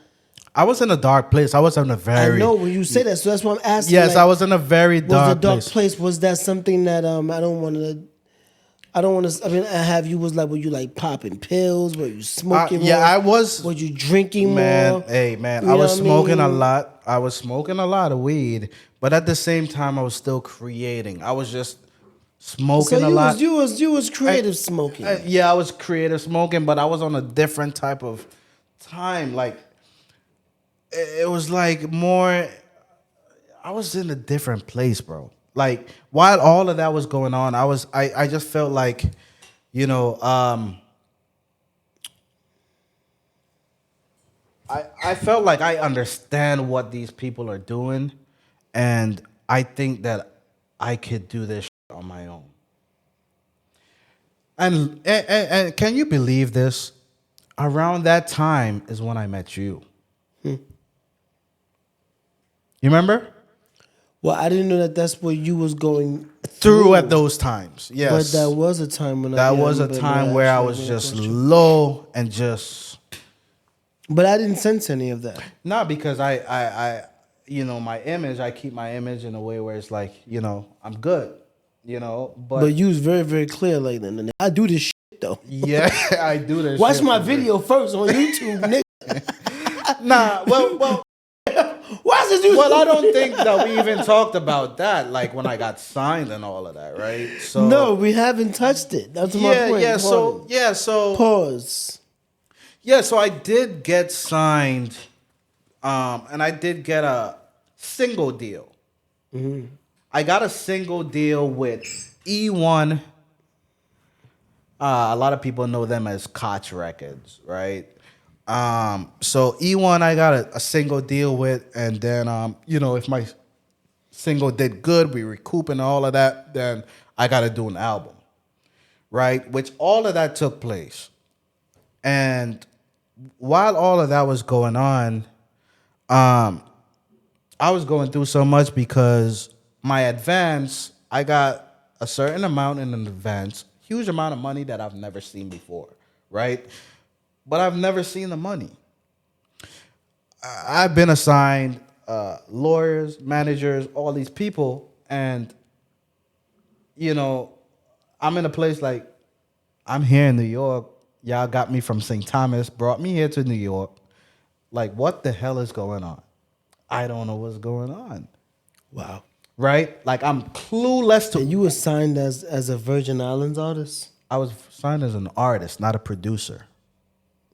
I was in a dark place. I was in a very... I know when you say that, so that's why I'm asking. Yes, like, I was in a very dark was the dark place. place. Was that something that I don't want to... I mean, were you like popping pills? Were you smoking more? Yeah, I was... Were you drinking man, more? Hey, man, You I know was what I smoking a mean? lot. I was smoking a lot of weed, but at the same time, I was still creating. I was just smoking a lot. You was creative smoking. Yeah, I was creative smoking, but I was on a different type of time. Like, it was like more... I was in a different place, bro. Like, while all of that was going on, I just felt like, you know, I felt like I understand what these people are doing, and I think that I could do this shit on my own. And can you believe this? Around that time is when I met you. You remember? Well, I didn't know that that's what you was going Through at those times, yes. But that was a time when that was a time where I was just low and just... But I didn't sense any of that. Not because I you know, my image, I keep my image in a way where it's like, you know, I'm good. But you was very, very clear like that. I do this shit though. Yeah, I do this. Watch shit my for video first on YouTube, nigga. Nah, well, Watch this YouTube. well, I don't think that we even talked about that, like when I got signed and all of that, right? So No, we haven't touched it. That's my point. Pause. So I did get signed, and I did get a single deal. Mm-hmm. I got a single deal with E1. A lot of people know them as Koch Records, right? So E1, I got a single deal with, and then if my single did good, we recoup and all of that, then I got to do an album, right? Which all of that took place, and while all of that was going on, I was going through so much because my advance, I got a certain amount in an advance, huge amount of money that I've never seen before, right? But I've never seen the money. I've been assigned lawyers, managers, all these people, and I'm in a place like I'm here in New York. Y'all got me from St. Thomas, brought me here to New York. Like, what the hell is going on? I don't know what's going on. Wow. Right? Like, I'm clueless to... And you were signed as a Virgin Islands artist? I was signed as an artist, not a producer.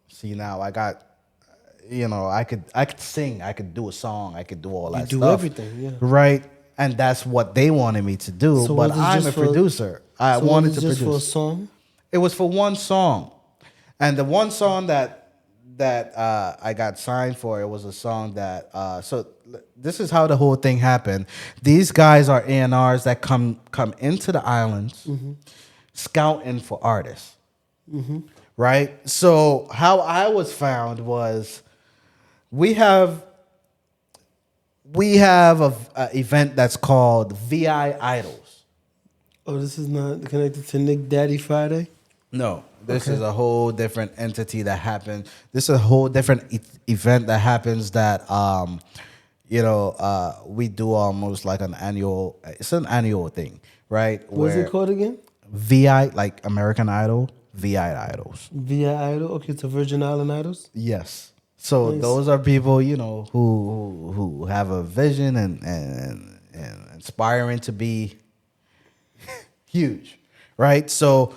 See, now I got, I could sing, I could do a song, I could do all that stuff. You do everything, yeah. Right? And that's what they wanted me to do, So but I'm a producer. I wanted to produce. For a song? It was for one song. And the one song that I got signed for, it was a song that, so this is how the whole thing happened. These guys are A&Rs that come into the islands, scouting for artists, right? So how I was found was we have a event that's called VI Idols. Oh, this is not connected to Nick Daddy Friday? No, this is a whole different entity that happened. This is a whole different event that happens that, we do almost like an annual, it's an annual thing, right? What's it called again? VI, like American Idol, VI Idols. VI Idol? Okay, it's a Virgin Island Idols? Yes. So those are people, who have a vision and inspiring to be huge, right? So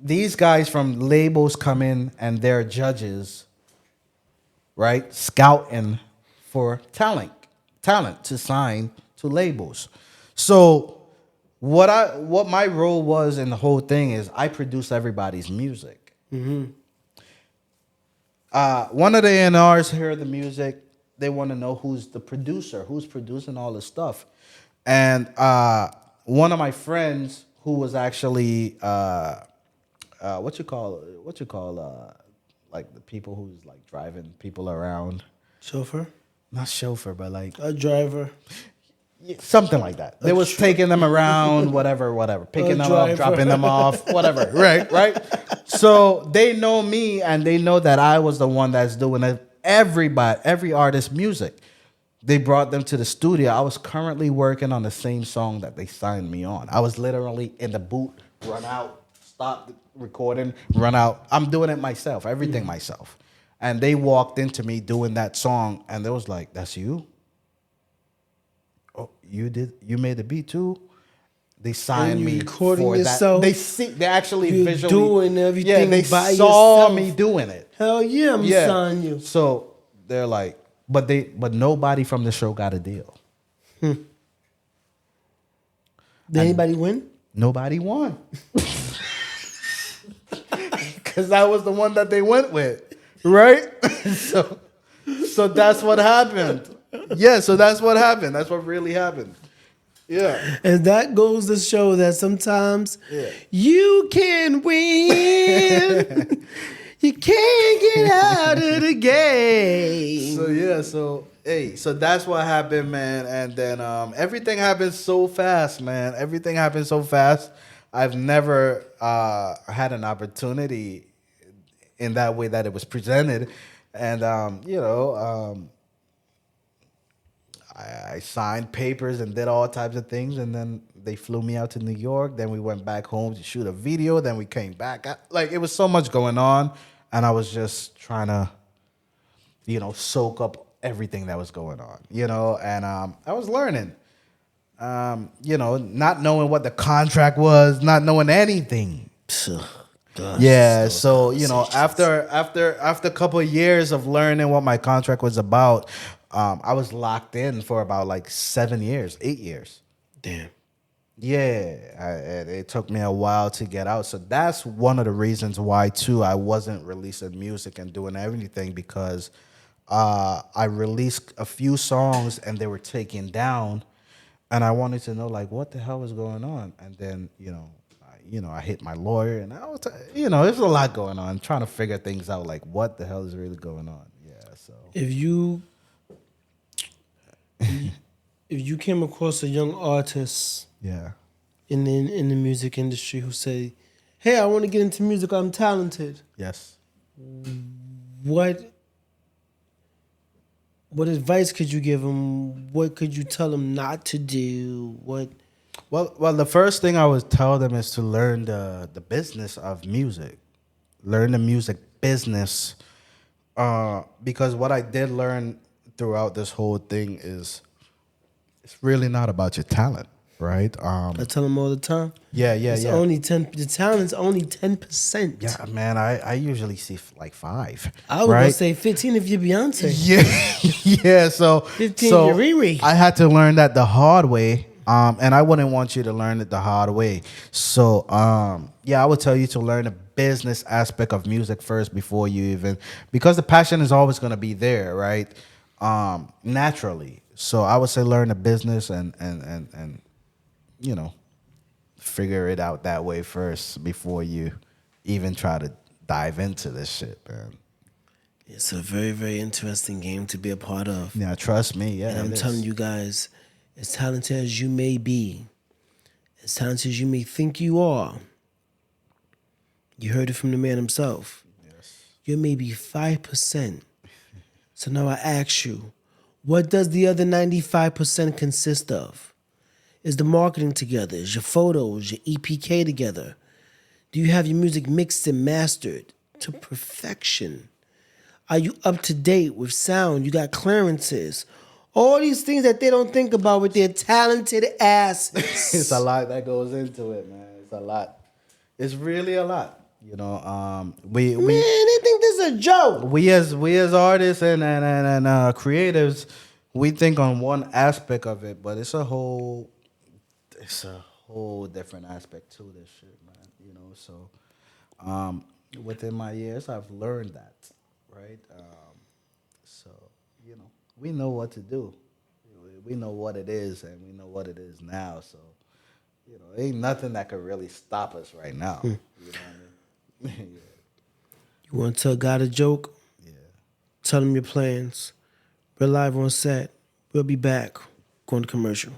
these guys from labels come in and they're judges, right? Scouting for talent to sign to labels. So what my role was in the whole thing is I produce everybody's music. One of the A&Rs hear the music. They want to know who's the producer, who's producing all this stuff. And one of my friends who was actually what you call like the people who's like driving people around. Chauffeur? Not chauffeur, but like a driver. Something like that. They was taking them around, whatever, picking them up, dropping them off, whatever. Right. So they know me, and they know that I was the one that's doing every artist's music. They brought them to the studio. I was currently working on the same song that they signed me on. I was literally in the booth, run out, stop recording, run out. I'm doing it myself, everything myself. And they walked into me doing that song, and they was like, "That's you? Oh, you made the beat too?" They signed me recording for yourself. that. They actually You're visually doing everything. Yeah, they by saw yourself. me doing it. Hell yeah, I'm signing you. So they're like, but nobody from the show got a deal. Did anybody win? Nobody won. Because I was the one that they went with. Right? So that's what happened. Yeah, so that's what happened. That's what really happened. Yeah. And that goes to show that sometimes you can win. You can't get out of the game. So that's what happened, man. And then everything happened so fast, man. Everything happened so fast. I've never had an opportunity in that way that it was presented. And, I signed papers and did all types of things. And then They flew me out to New York. Then we went back home to shoot a video. Then we came back. Like it was so much going on, and I was just trying to, soak up everything that was going on. And I was learning. Not knowing what the contract was, not knowing anything. Gosh, Yeah, those so conversations. after a couple of years of learning what my contract was about, I was locked in for about like 7 years, 8 years. Damn. Yeah, it took me a while to get out. So that's one of the reasons why too I wasn't releasing music and doing everything because I released a few songs and they were taken down, and I wanted to know like what the hell was going on. And then I hit my lawyer, and I was there's a lot going on, trying to figure things out like what the hell is really going on. Yeah, so If you if you came across a young artist yeah. in the music industry who say, "Hey, I want to get into music. I'm talented." Yes. What what advice could you give them? What could you tell them not to do? What? Well, the first thing I would tell them is to learn the business of music, learn the music business, because what I did learn throughout this whole thing is it's really not about your talent, right? I tell them all the time. Yeah, yeah, It's yeah. only 10. The talent's only 10%. Yeah, man, I usually see like five, I was gonna right? say 15 if you're Beyonce. Yeah, yeah. So 15 so your Riri. I had to learn that the hard way. And I wouldn't want you to learn it the hard way. So yeah, I would tell you to learn the business aspect of music first before you even, because the passion is always gonna be there, right? Naturally. So I would say learn the business and you know, figure it out that way first before you even try to dive into this shit, man. It's a very, very interesting game to be a part of. Yeah, trust me. Yeah, And I'm it telling is. you guys, as talented as you may be, as talented as you may think you are, you heard it from the man himself. Yes. You're maybe 5%. So now I ask you, what does the other 95% consist of? Is the marketing together? Is your photos, your EPK together? Do you have your music mixed and mastered to perfection? Are you up to date with sound? You got clearances. All these things that they don't think about with their talented asses. It's a lot that goes into it, man. It's a lot. It's really a lot. We Man, they think this is a joke. we as artists and creatives, we think on one aspect of it, but it's a whole different aspect to this shit, man. So within my years, I've learned that, right? So we know what to do. We know what it is, and we know what it is now. So ain't nothing that could really stop us right now. You know what I mean? You want to tell God a joke? Yeah. Tell him your plans. We're live on set. We'll be back. Going to commercial.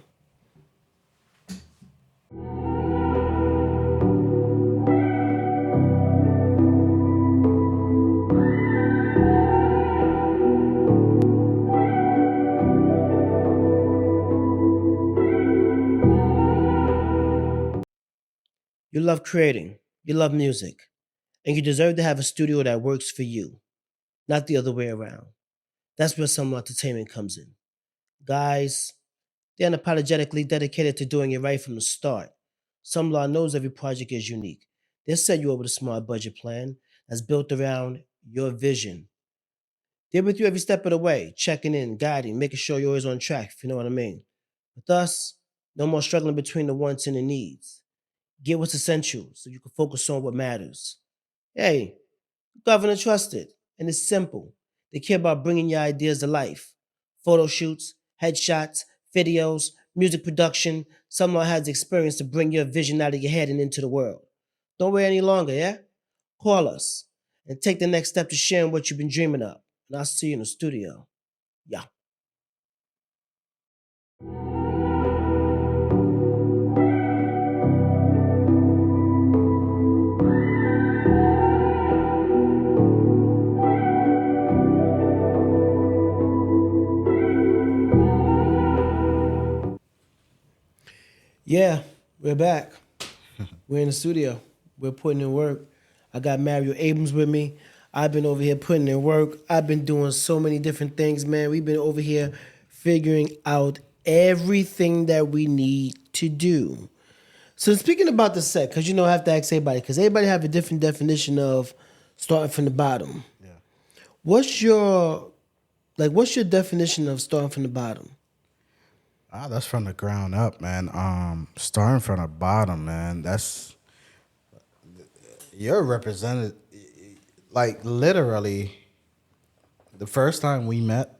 You love creating. You love music. And you deserve to have a studio that works for you, not the other way around. That's where Some Entertainment comes in. Guys, they're unapologetically dedicated to doing it right from the start. Some Law knows every project is unique. They'll set you up with a smart budget plan that's built around your vision. They're with you every step of the way, checking in, guiding, making sure you're always on track, if you know what I mean. With us, no more struggling between the wants and the needs. Get what's essential so you can focus on what matters. Hey, Governor trusted, and it's simple. They care about bringing your ideas to life. Photo shoots, headshots, videos, music production. Someone has the experience to bring your vision out of your head and into the world. Don't wait any longer, yeah? Call us and take the next step to sharing what you've been dreaming of. And I'll see you in the studio. Yeah. Yeah, We're back. We're in the studio. We're putting in work. I got Mario Abrams with me. I've been over here putting in work. I've been doing so many different things, man. We've been over here figuring out everything that we need to do. So speaking about the set, because I have to ask everybody, because everybody have a different definition of starting from the bottom. Yeah. What's your definition of starting from the bottom? That's from the ground up, man. Starting from the bottom, man. You're represented, like literally, the first time we met.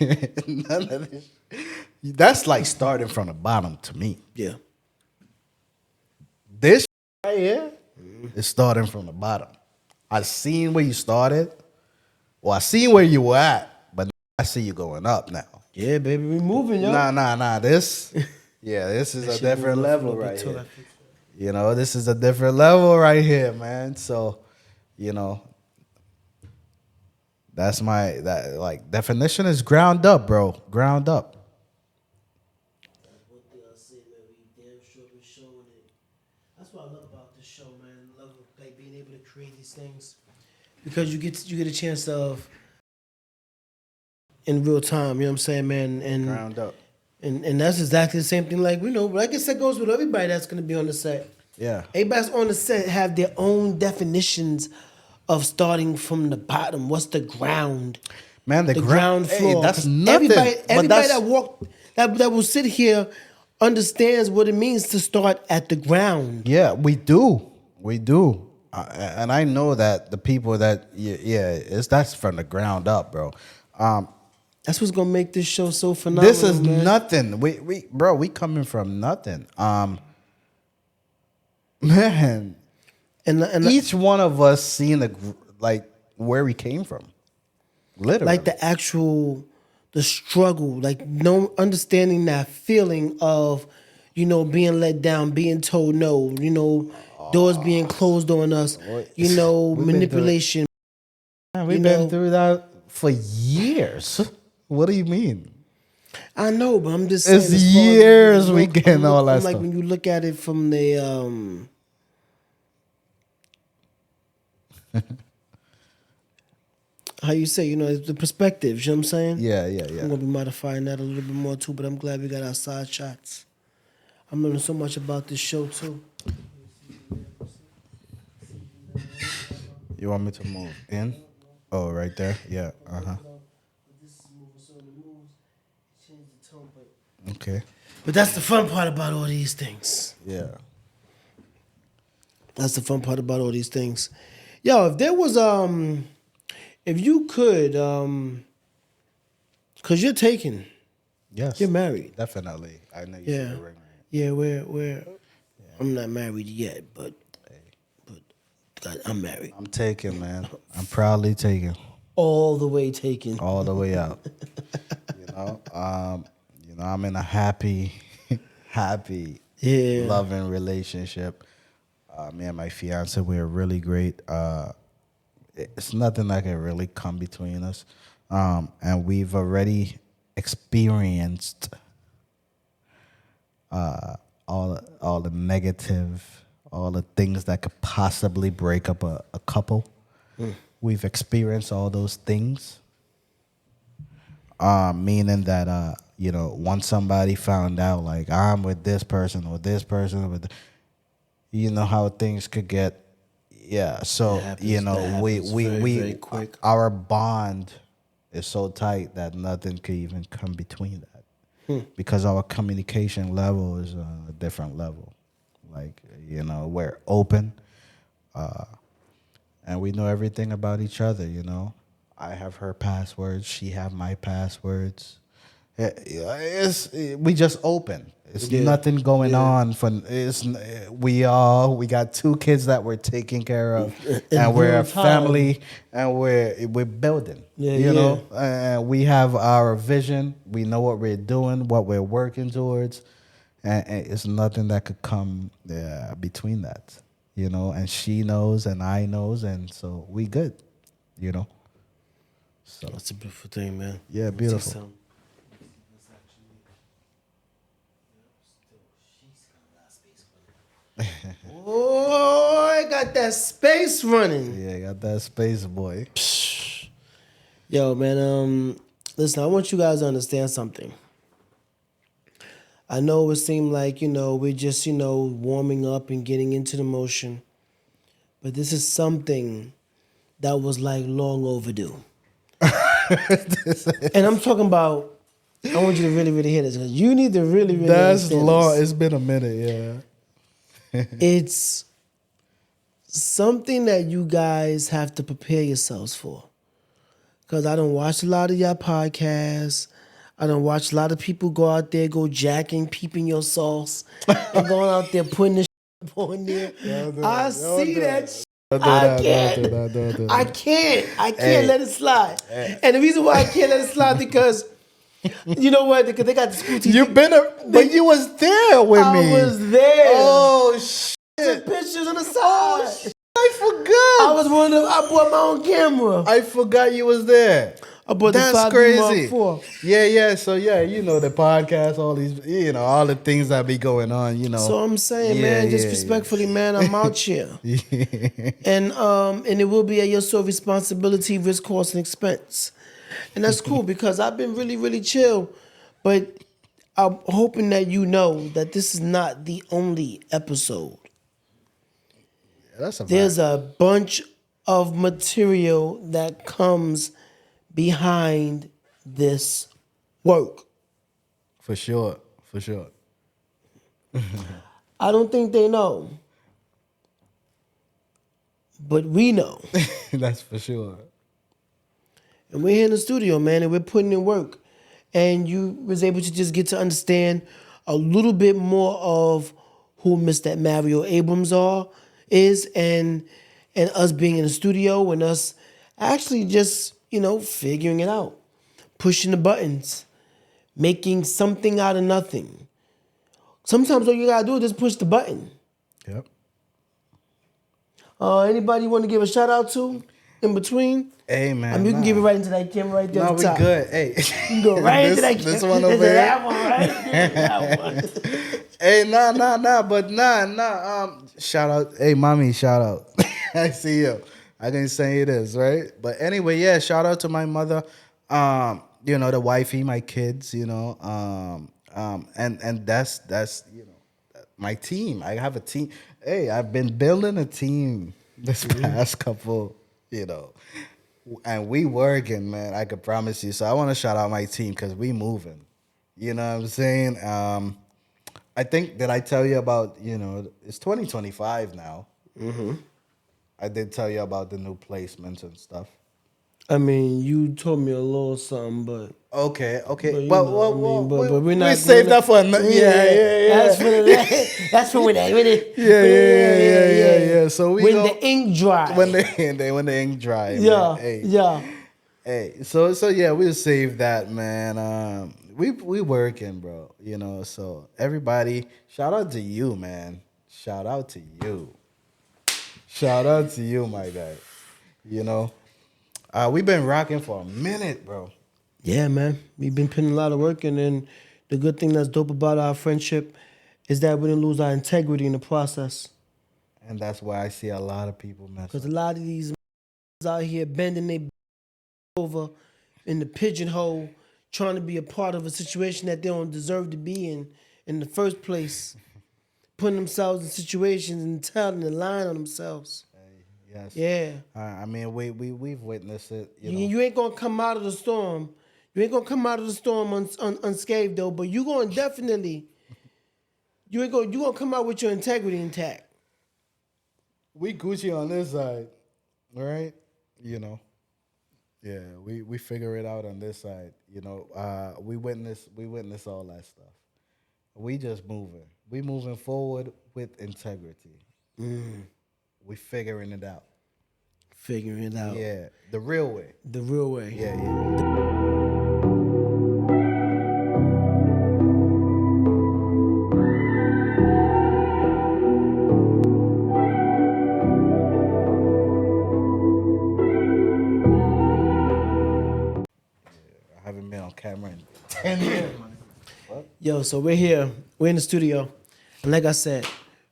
None of this. That's like starting from the bottom to me. Yeah. This right here is starting from the bottom. I seen where you started, or I seen where you were at, but I see you going up now. Yeah, baby, we moving, yo. Nah. This is a different level right here. This is a different level right here, man. So, that's definition is ground up, bro. Ground up. That's what I love about this show, man. I love being able to create these things because you get a chance of in real time. You know what I'm saying, man? And Ground up. And that's exactly the same thing. Like I guess that goes with everybody that's going to be on the set. Yeah. Everybody's on the set have their own definitions of starting from the bottom. What's the ground? Man, the ground floor. Hey, that's nothing. Everybody that will sit here understands what it means to start at the ground. Yeah, we do. And I know that the people that that's from the ground up, bro. That's what's gonna make this show so phenomenal. This is man. nothing. We coming from nothing. Man, and each one of us seen where we came from, literally, like the struggle, like no understanding that feeling of, being let down, being told no, doors being closed on us, manipulation. We've been through that for years. What do you mean? I know, but I'm just saying. It's years we getting all that stuff. Like when you look at it from the how you say, the perspectives, you know what I'm saying? Yeah. I'm gonna be modifying that a little bit more too, but I'm glad we got our side shots. I'm learning so much about this show too. You want me to move in? Oh, right there? Yeah. Okay. But that's the fun part about all these things. Yeah. That's the fun part about all these things. Yo, if there was if you could cause you're taken. Yes. You're married. Definitely. I know you Yeah. see the ring. Yeah, we're I'm not married yet, but God, I'm married. I'm taken, man. I'm proudly taken. All the way taken. All the way out. I'm in a happy, loving relationship. Me and my fiance, we're really great. It's nothing that can really come between us. And we've already experienced all the negative, all the things that could possibly break up a couple. We've experienced all those things. Meaning that once somebody found out like I'm with this person or this person, how things could get. Yeah, so very quick. Our bond is so tight that nothing could even come between that, because our communication level is a different level. Like we're open, and we know everything about each other. I have her passwords, she have my passwords. We just open. It's nothing going on. We got 2 kids that we're taking care of, and we're a family, and we're building. And we have our vision. We know what we're doing, what we're working towards, and it's nothing that could come between that. And she knows, and I knows, and so we good. So That's a beautiful thing, man. yeah, beautiful. Oh, I got that space running. Yeah, got that space boy. Yo, man, listen, I want you guys to understand something. I know it seemed like, we're just, warming up and getting into the motion. But this is something that was like long overdue. And I'm talking about, I want you to really, really hear this. 'Cause you need to really, really That's understand long. this. It's been a minute, yeah. It's something that you guys have to prepare yourselves for. Because I don't watch a lot of your podcasts. I don't watch a lot of people go out there, go jacking, peeping your sauce, and going out there putting this on there. I see that shit. I can't let it slide. And the reason why I can't let it slide because you know what? Because they got the school teacher. But you was there with me. I was there. Oh shit! Some pictures on the side. I forgot. I was one of them. I bought my own camera. I forgot you was there. I bought That's the 5D crazy. Mark IV. Yeah. So yeah, the podcast, all these, all the things that be going on, So I'm saying, man, just respectfully, man, I'm out here. And it will be at your sole responsibility, risk, cost, and expense. And that's cool because I've been really, really chill. But I'm hoping that you know that this is not the only episode. There's a bunch of material that comes behind this work. For sure. I don't think they know. But we know. That's for sure. And we're here in the studio, man, and we're putting in work. And you was able to just get to understand a little bit more of who Mr. Mario Abrams is and us being in the studio and us actually just, figuring it out. Pushing the buttons. Making something out of nothing. Sometimes all you gotta do is just push the button. Yep. Anybody want to give a shout out to in between? Hey man, I mean, you can give it right into that camera right there. No, at the we top. good. Hey, you can go right into that camera. This one over here. That one, right? That one. Hey, but shout out. Hey, mommy, shout out. I see you. I can say it is right, but anyway, yeah. Shout out to my mother. The wifey, my kids. And that's my team. I have a team. Hey, I've been building a team this past couple. And we working, man. I could promise you. So I want to shout out my team because we moving. You know what I'm saying? I think, did I tell you about, it's 2025 now. Mm-hmm. I did tell you about the new placements and stuff. I mean, you told me a little something, but... Okay. But we're not... We saved that for another... Yeah. That's for when they... Yeah. So when the ink dry. When the ink dry. Yeah, man. yeah. Hey, so yeah, we'll save that, man. We working, bro. So everybody, shout out to you, man. Shout out to you. Shout out to you, my guy. We've been rocking for a minute, bro. Yeah, man. We've been putting a lot of work in, and the good thing that's dope about our friendship is that we didn't lose our integrity in the process. And that's why I see a lot of people mess up. Because a lot of these out here bending their over in the pigeonhole, trying to be a part of a situation that they don't deserve to be in the first place, putting themselves in situations and telling the line on themselves. Yes. Yeah. I mean, we've witnessed it. You ain't gonna come out of the storm. You ain't gonna come out of the storm unscathed though. But you gonna definitely. You gonna come out with your integrity intact. We Gucci on this side, right? Yeah, we figure it out on this side. We witness all that stuff. We just moving. We moving forward with integrity. We figuring it out. Figuring it out. Yeah, the real way. The real way. Yeah. I haven't been on camera in 10 years. Yo, so we're here. We're in the studio. And like I said,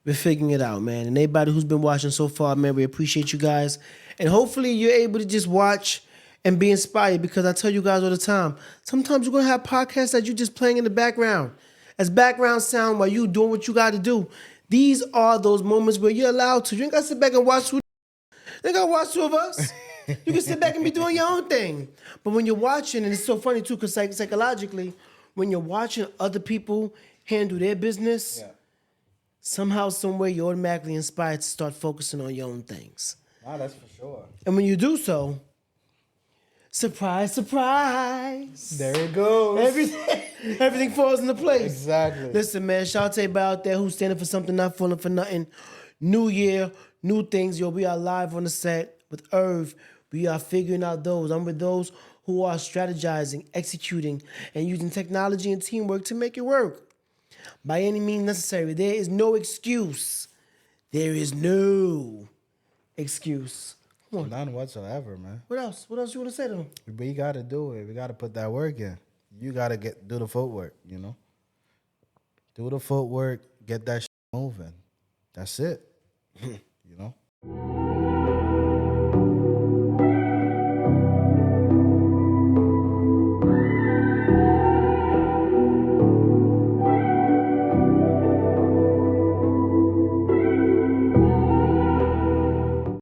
we're figuring it out, man. And anybody who's been watching so far, man, we appreciate you guys. And hopefully you're able to just watch and be inspired, because I tell you guys all the time, sometimes you're going to have podcasts that you're just playing in the background as background sound while you doing what you got to do. These are those moments where you're allowed to. You ain't got to sit back and watch two. You ain't got to watch two of us. You can sit back and be doing your own thing. But when you're watching, and it's so funny too, because psychologically, when you're watching other people handle their business, somehow, some way, you're automatically inspired to start focusing on your own things. Ah, that's for sure. And when you do so, surprise, surprise. There it goes. Everything falls into place. Exactly. Listen, man, shout out to everybody out there who's standing for something, not falling for nothing. New year, new things. Yo, we are live on the set with Irv. We are figuring out those. I'm with those who are strategizing, executing, and using technology and teamwork to make it work. By any means necessary. There is no excuse. There is no excuse. Come on. None whatsoever, man. What else? What else you want to say to them? We got to do it. We got to put that work in. You got to do the footwork, you know? Do the footwork, get that shit moving. That's it. You know?